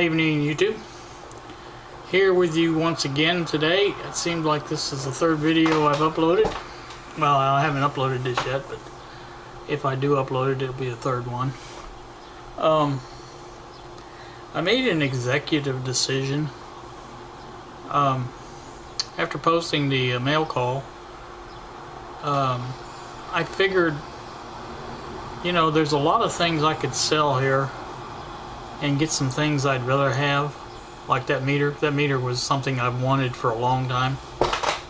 evening, YouTube. Here with you once again today. It seems like this is the third video I've uploaded. Well, I haven't uploaded this yet, but if I do upload it, it'll be the third one. I made an executive decision after posting the mail call. I figured, you know, there's a lot of things I could sell here and get some things I'd rather have, like that meter. That meter was something I've wanted for a long time,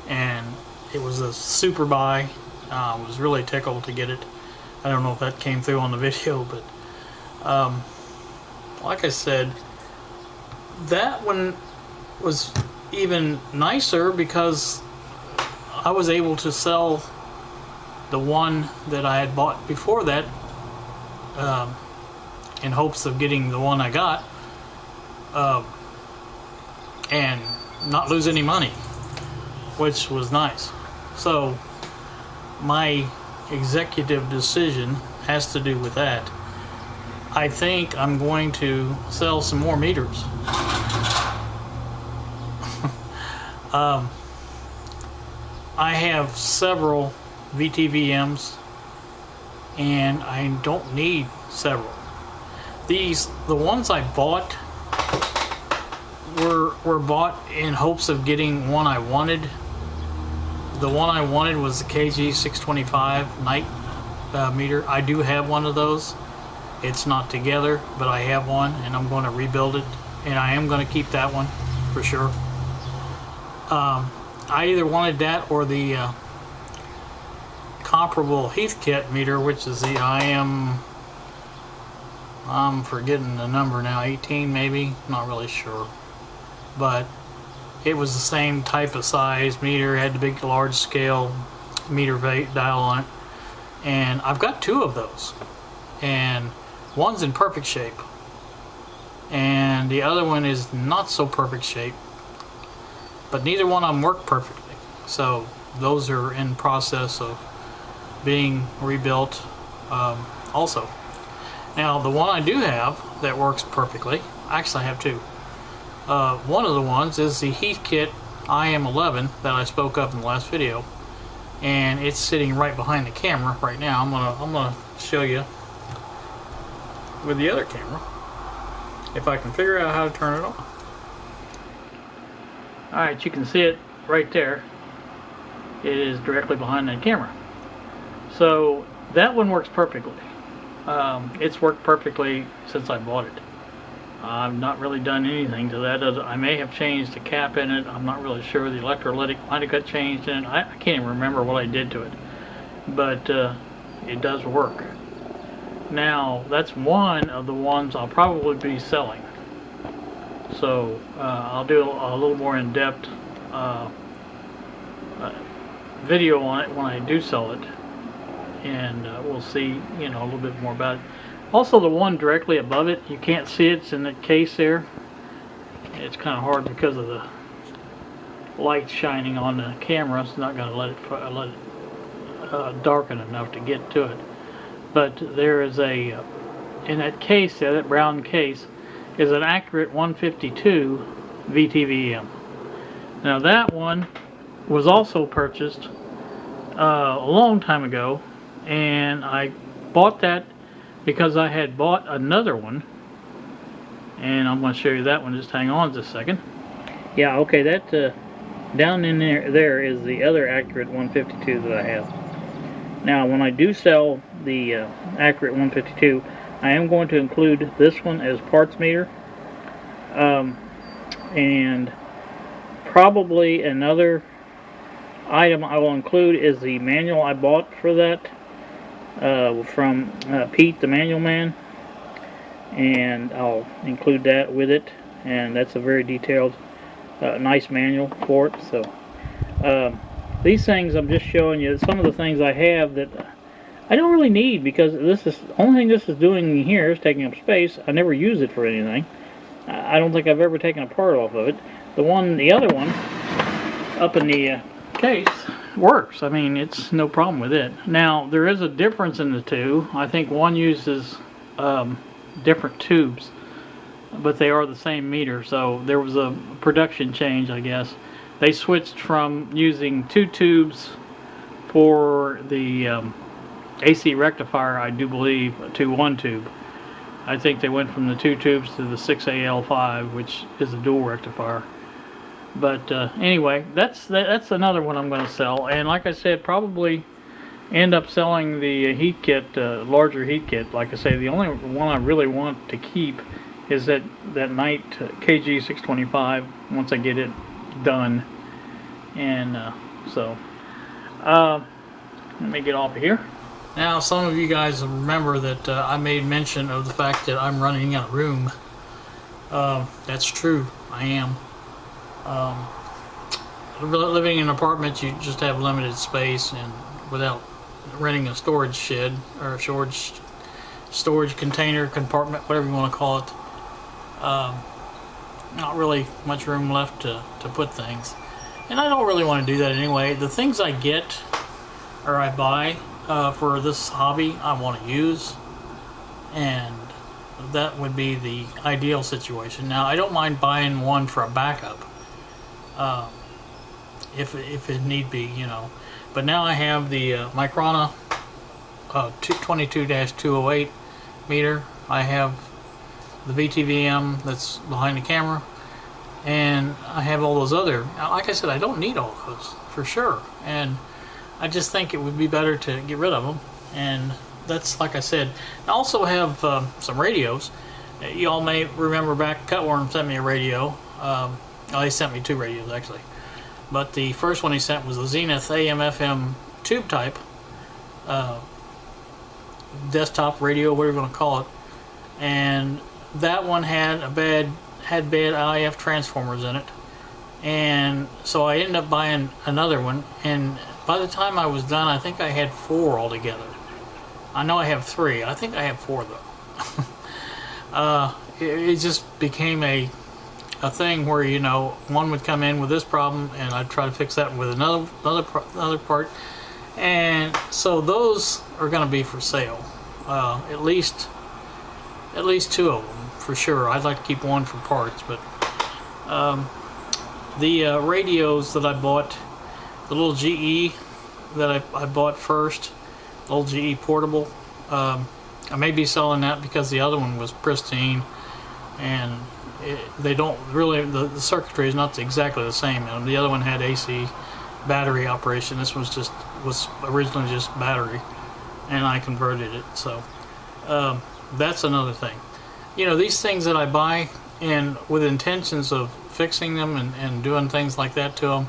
and it was a super buy. I was really tickled to get it. I don't know if that came through on the video, but like I said, that one was even nicer because I was able to sell the one that I had bought before that in hopes of getting the one I got and not lose any money, which was nice. So my executive decision has to do with that. I think I'm going to sell some more meters. I have several VTVMs and I don't need several. The ones I bought were bought in hopes of getting one I wanted. The one I wanted was the KG625 night meter. I do have one of those. It's not together, but I have one, and I'm going to rebuild it, and I am going to keep that one for sure. I either wanted that or the comparable Heathkit meter, which is the I'm forgetting the number now, 18 maybe, not really sure, but it was the same type of size meter, had the big large scale meter dial on it, and I've got two of those, and one's in perfect shape and the other one is not so perfect shape, but neither one of them work perfectly, so those are in process of being rebuilt also. Now the one I do have that works perfectly, actually I have two. One of the ones is the Heathkit IM11 that I spoke of in the last video, and it's sitting right behind the camera right now. I'm gonna show you with the other camera if I can figure out how to turn it on. Alright, you can see it right there. It is directly behind that camera. So that one works perfectly. It's worked perfectly since I bought it. I've not really done anything to that. I may have changed the cap in it. I'm not really sure. The electrolytic might have got changed in it. I can't even remember what I did to it. But it does work. Now, that's one of the ones I'll probably be selling. So I'll do a little more in-depth video on it when I do sell it. And we'll see, you know, a little bit more about it. Also, the one directly above it, you can't see it. It's in the case there. It's kind of hard because of the light shining on the camera. It's not going to let it darken enough to get to it. But there is a, in that case there, that brown case, is an Accurate 152 VTVM. Now that one was also purchased a long time ago, and I bought that because I had bought another one, and I'm going to show you that one. Just hang on just a second. Yeah, okay, that down in there is the other Accurate 152 that I have. Now when I do sell the Accurate 152, I am going to include this one as parts meter, and probably another item I will include is the manual I bought for that from Pete the Manual Man, and I'll include that with it, and that's a very detailed nice manual for it. So these things I'm just showing you some of the things I have that I don't really need, because this is the only thing this is doing here is taking up space. I never use it for anything. I don't think I've ever taken a part off of it. The other one up in the case works. I mean, it's no problem with it. Now, there is a difference in the two. I think one uses different tubes. but they are the same meter. So there was a production change, I guess. They switched from using 2 tubes for the AC rectifier, I do believe, to 1 tube. I think they went from the 2 tubes to the 6AL5, which is a dual rectifier. But anyway, that's another one I'm going to sell. And like I said, probably end up selling the heat kit, larger heat kit. Like I say, the only one I really want to keep is that Knight KG625 once I get it done. And let me get off of here. Now, some of you guys remember that I made mention of the fact that I'm running out of room. That's true, I am. Living in an apartment, you just have limited space, and without renting a storage shed or a storage container, compartment, whatever you want to call it, not really much room left to put things. And I don't really want to do that anyway. The things I get or I buy for this hobby I want to use, and that would be the ideal situation. Now, I don't mind buying one for a backup if it need be, you know. But now I have the Microna 22-208 meter. I have the VTVM that's behind the camera, and I have all those other. Like I said, I don't need all those for sure, and I just think it would be better to get rid of them. And that's, like I said, I also have some radios. You all may remember back, Cutworm sent me a radio. Well, he sent me 2 radios actually, but the first one he sent was the Zenith AM/FM tube type desktop radio, whatever you want to call it, and that one had bad IF transformers in it, and so I ended up buying another one, and by the time I was done, I think I had 4 altogether. I know I have 3. I think I have 4 though. It just became a thing where, you know, one would come in with this problem, and I'd try to fix that with another part, and so those are going to be for sale. At least 2 of them for sure. I'd like to keep 1 for parts, but the radios that I bought, the little GE that I bought first, the old GE portable, I may be selling that because the other one was pristine, and they don't really, the circuitry is not exactly the same. The other one had AC battery operation. This was originally just battery, and I converted it. So that's another thing. You know, these things that I buy and with intentions of fixing them and doing things like that to them,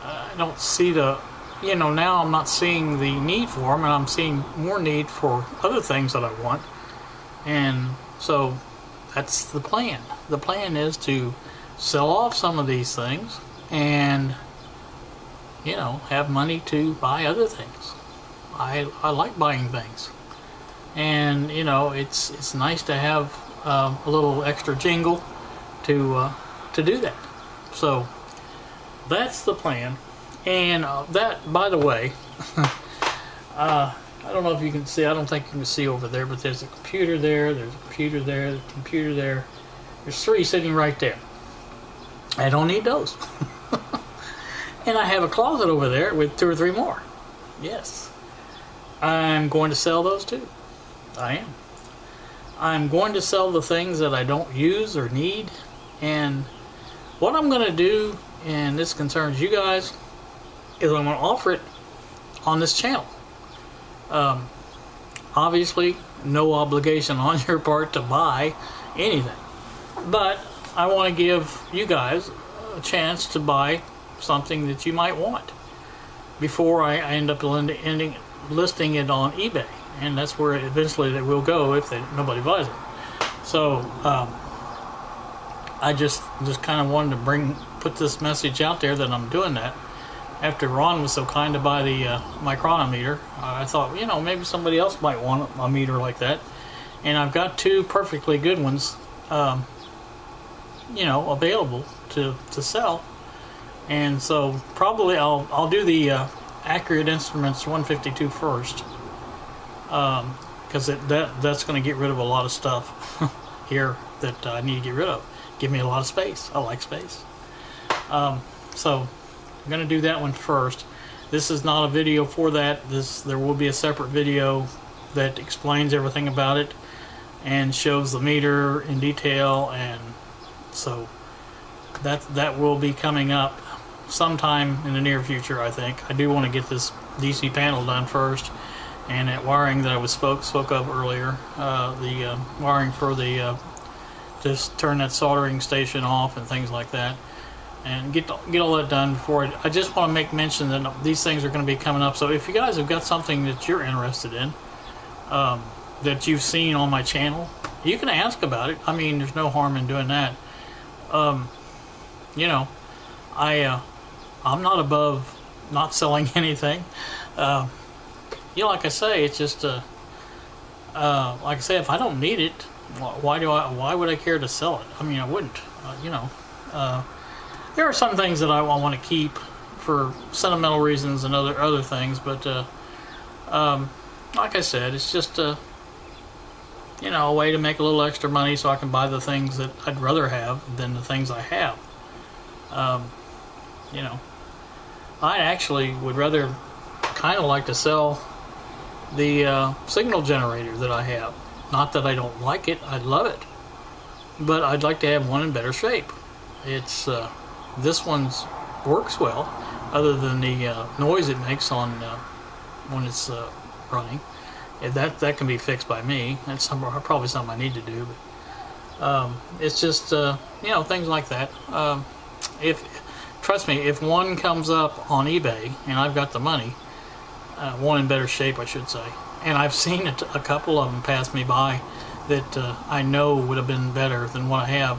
I don't see the, you know, now I'm not seeing the need for them, and I'm seeing more need for other things that I want. And so that's the plan. The plan is to sell off some of these things and, you know, have money to buy other things. I like buying things, and you know, it's nice to have a little extra jingle to do that. So that's the plan. And that, by the way, I don't know if you can see, I don't think you can see over there, but there's a computer there, there's a computer there, there's a computer there. There's 3 sitting right there. I don't need those. And I have a closet over there with 2 or 3 more. Yes. I'm going to sell those too. I am. I'm going to sell the things that I don't use or need. And what I'm going to do, and this concerns you guys, is I'm going to offer it on this channel. Obviously, no obligation on your part to buy anything, but I want to give you guys a chance to buy something that you might want before I end up listing it on eBay, and that's where eventually it will go if nobody buys it. So I just kind of wanted to put this message out there that I'm doing that. After Ron was so kind to buy the Microna meter, I thought, you know, maybe somebody else might want a meter like that. And I've got 2 perfectly good ones, you know, available to sell. And so probably I'll do the Accurate Instruments 152 first, because that's going to get rid of a lot of stuff here that I need to get rid of. Give me a lot of space. I like space. So I'm going to do that one first. This is not a video for that. There will be a separate video that explains everything about it and shows the meter in detail, and so that will be coming up sometime in the near future, I think. I do want to get this DC panel done first, and that wiring that I spoke of earlier, the wiring for the just turn that soldering station off and things like that, and get all that done before I just want to make mention that these things are going to be coming up. So if you guys have got something that you're interested in, that you've seen on my channel, you can ask about it. I mean, there's no harm in doing that. You know, I'm not above not selling anything. You know, like I say, it's just like I say, if I don't need it, why would I care to sell it? I mean, I wouldn't. You know, there are some things that I want to keep for sentimental reasons and other things, but like I said, it's just you know, a way to make a little extra money so I can buy the things that I'd rather have than the things I have. You know, I actually would rather kind of like to sell the signal generator that I have. Not that I don't like it, I love it, but I'd like to have one in better shape. It's this one's works well, other than the noise it makes on when it's running. That can be fixed by me. That's probably something I need to do, but it's just you know, things like that. Trust me, if one comes up on eBay and I've got the money, one in better shape, I should say, and I've seen a couple of them pass me by that I know would have been better than what I have,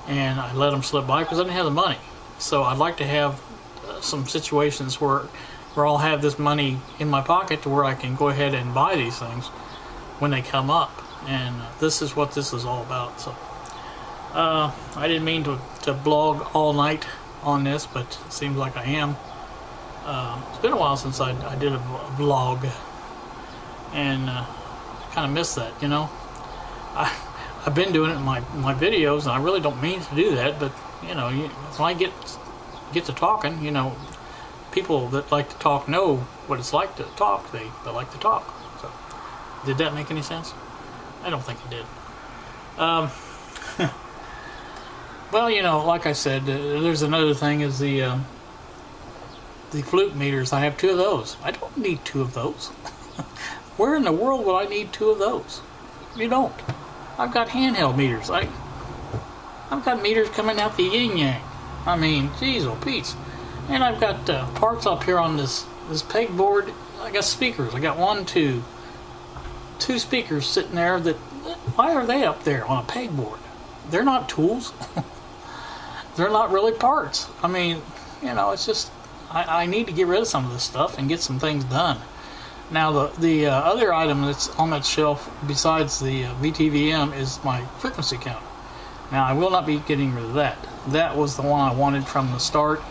and I let them slip by because I didn't have the money. So I'd like to have some situations where I'll have this money in my pocket to where I can go ahead and buy these things when they come up, and this is what this is all about. So I didn't mean to blog all night on this, but it seems like I am. It's been a while since I did a vlog, and I kind of miss that, you know. I've been doing it in my videos, and I really don't mean to do that, but you know, when I get to talking, you know, people that like to talk know what it's like to talk. They like to talk. So, did that make any sense? I don't think it did. Well, you know, like I said, there's another thing is the flute meters. I have 2 of those. I don't need 2 of those. Where in the world would I need 2 of those? You don't. I've got handheld meters. I've got meters coming out the yin yang. I mean, geez, oh Pete. And I've got parts up here on this pegboard. I got speakers. I got 2 speakers sitting there. That why are they up there on a pegboard? They're not tools. They're not really parts. I mean, you know, it's just I need to get rid of some of this stuff and get some things done. Now the other item that's on that shelf besides the VTVM is my frequency counter. Now I will not be getting rid of that. That was the one I wanted from the start.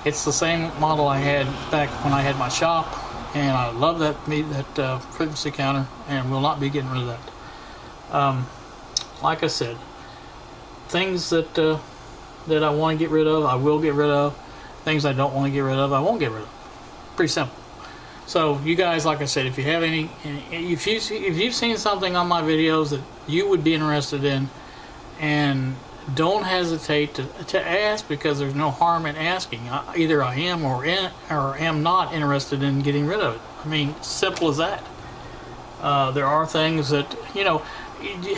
It's the same model I had back when I had my shop, and I love that frequency counter, and will not be getting rid of that. Like I said, things that I want to get rid of, I will get rid of. Things I don't want to get rid of, I won't get rid of. Pretty simple. So you guys, like I said, if you have if you've seen something on my videos that you would be interested in, and don't hesitate to ask, because there's no harm in asking. Either I am or am not interested in getting rid of it. I mean, simple as that. There are things that, you know,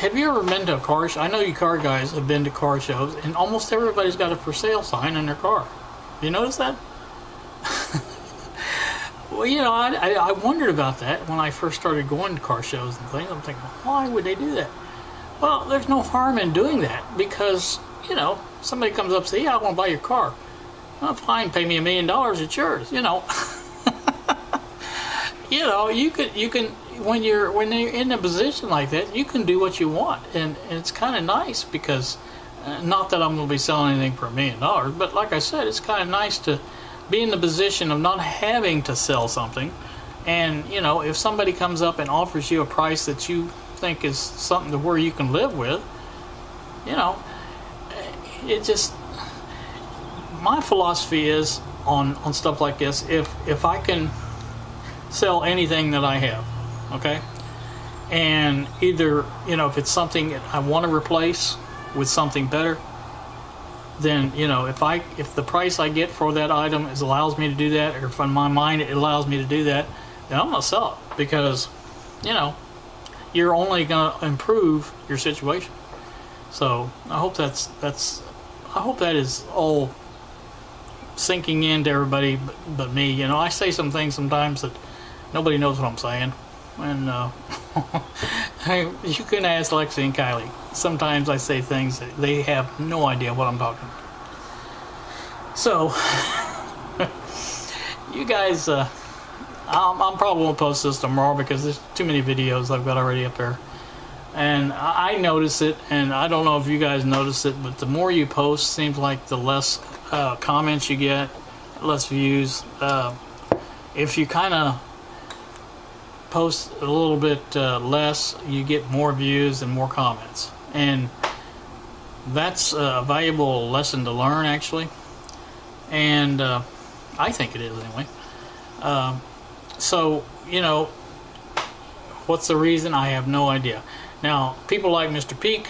have you ever been to a car show? I know you car guys have been to car shows, and almost everybody's got a for sale sign in their car. You notice that? Well, you know, I wondered about that when I first started going to car shows and things. I'm thinking, why would they do that? Well, there's no harm in doing that, because, you know, somebody comes up and says, yeah, I want to buy your car. Well, fine, pay me $1 million, it's yours, you know. You know, you can when you're in a position like that, you can do what you want, and it's kind of nice, because not that I'm going to be selling anything for $1 million, but like I said, it's kind of nice to be in the position of not having to sell something. And you know, if somebody comes up and offers you a price that you think is something to where you can live with, you know, it just, my philosophy is on stuff like this, if I can sell anything that I have, okay, and either, you know, if it's something I want to replace with something better, then, you know, if the price I get for that item allows me to do that, or if in my mind it allows me to do that, then I'm gonna sell it, because, you know, you're only gonna improve your situation. So I hope I hope that is all sinking into everybody but me. You know, I say some things sometimes that nobody knows what I'm saying, and you can ask Lexi and Kylie. Sometimes I say things that they have no idea what I'm talking about. So you guys, I'm probably gonna post this tomorrow because there's too many videos I've got already up there, and I notice it, and I don't know if you guys notice it, but the more you post, seems like the less comments you get, less views. If you kind of post a little bit less, you get more views and more comments, and that's a valuable lesson to learn, actually, and I think it is anyway. So, you know, what's the reason? I have no idea. Now, people like Mr. Peak,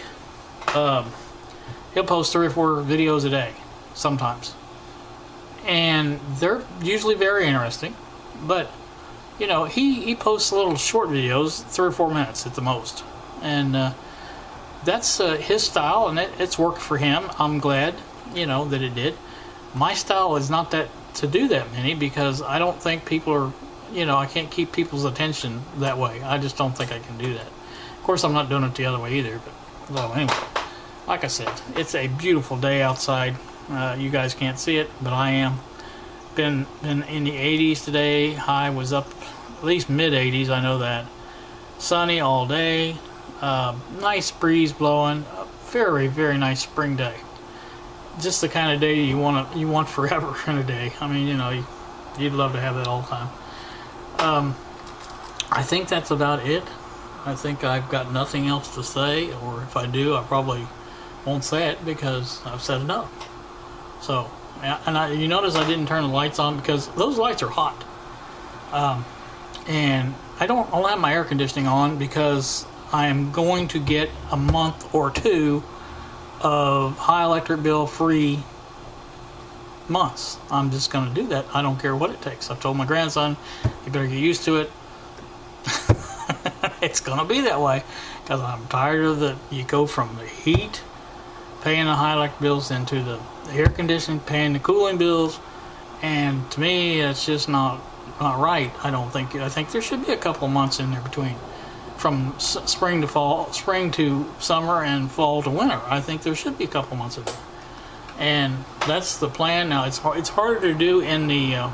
he'll post 3 or 4 videos a day sometimes, and they're usually very interesting, but you know, he posts little short videos, 3 or 4 minutes at the most, and that's his style, and it's worked for him. I'm glad, you know, that it did. My style is not that to do that many, because I don't think people are, you know, I can't keep people's attention that way. I just don't think I can do that. Of course, I'm not doing it the other way either, but well, anyway, like I said, it's a beautiful day outside. You guys can't see it, but I am. Been in the 80s today. High was up at least mid 80s, I know that. Sunny all day. Nice breeze blowing. A very, very nice spring day. Just the kind of day you want forever in a day. I mean, you know, you'd love to have that all the time. I think that's about it. I think I've got nothing else to say, or if I do, I probably won't say it because I've said enough. So, and you notice I didn't turn the lights on because those lights are hot. And I'll have my air conditioning on because I am going to get a month or 2 of high electric bill free months. I'm just going to do that. I don't care what it takes. I've told my grandson, you better get used to it. It's going to be that way because I'm tired of you go from the heat, paying the high electric bills, into the air conditioning, paying the cooling bills, and to me it's just not right. I think there should be a couple of months in there between, from spring to fall, spring to summer, and fall to winter. I think there should be a couple of months in there, and that's the plan. Now it's harder to do in the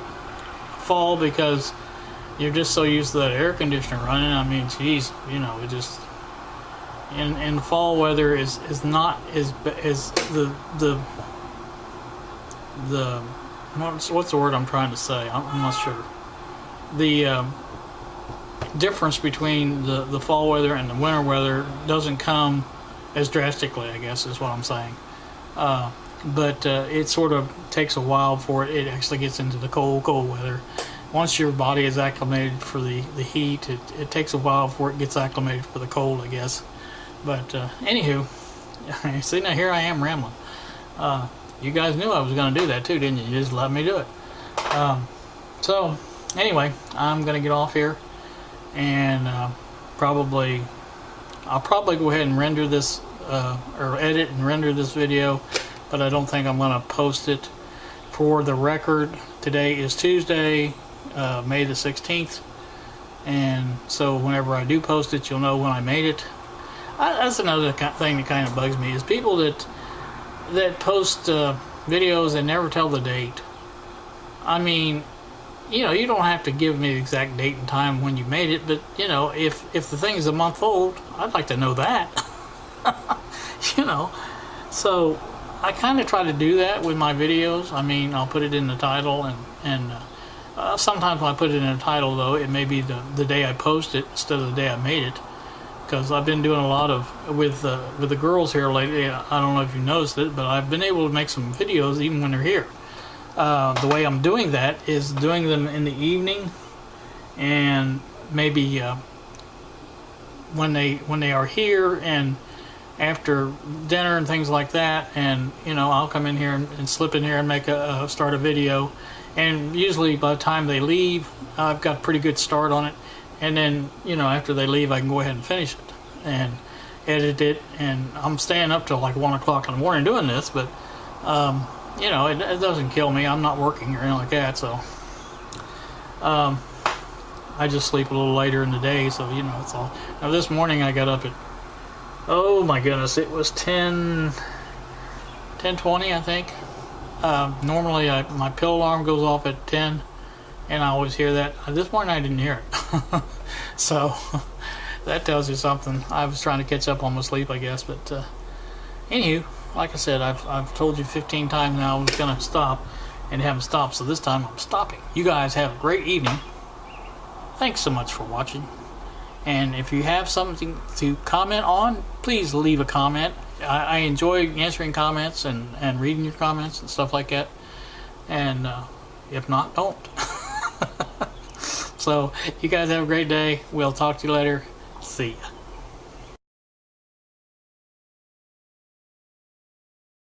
fall because you're just so used to that air conditioner running. I mean, geez, you know, it just in fall weather is not as the what's the word I'm trying to say? I'm not sure. The difference between the fall weather and the winter weather doesn't come as drastically, I guess is what I'm saying. But it sort of takes a while before it actually gets into the cold weather. Once your body is acclimated for the heat, it takes a while before it gets acclimated for the cold, I guess. But anywho, see, now here I am rambling. You guys knew I was going to do that too, didn't you? You just let me do it. So anyway, I'm going to get off here, and I'll probably go ahead and render this or edit and render this video, but I don't think I'm going to post it. For the record, today is Tuesday, May the 16th, and so whenever I do post it, you'll know when I made it. That's another thing that kind of bugs me, is people that post videos and never tell the date. I mean, you know, you don't have to give me the exact date and time when you made it, but you know, if the thing is a month old, I'd like to know that. You know, so I kind of try to do that with my videos. I mean, I'll put it in the title, and sometimes when I put it in the title, though, it may be the day I post it instead of the day I made it. because I've been doing a lot of with the girls here lately. I don't know if you noticed it, but I've been able to make some videos even when they're here. The way I'm doing that is doing them in the evening, and maybe when they are here and after dinner and things like that. And you know, I'll come in here and slip in here and make start a video, and usually by the time they leave, I've got a pretty good start on it. And then, you know, after they leave, I can go ahead and finish it and edit it. And I'm staying up till like 1 o'clock in the morning doing this, but you know, it doesn't kill me. I'm not working or anything like that, so I just sleep a little later in the day, so you know, it's all. Now this morning I got up at, oh my goodness, it was 10:20, I think. Normally my pill alarm goes off at 10, and I always hear that. This morning I didn't hear it. So that tells you something. I was trying to catch up on my sleep, I guess. But anywho, like I said, I've told you 15 times now I was going to stop, and haven't stopped. So this time I'm stopping. You guys have a great evening. Thanks so much for watching. And if you have something to comment on, please leave a comment. I enjoy answering comments and reading your comments and stuff like that. And if not, don't. So you guys have a great day. We'll talk to you later. See ya.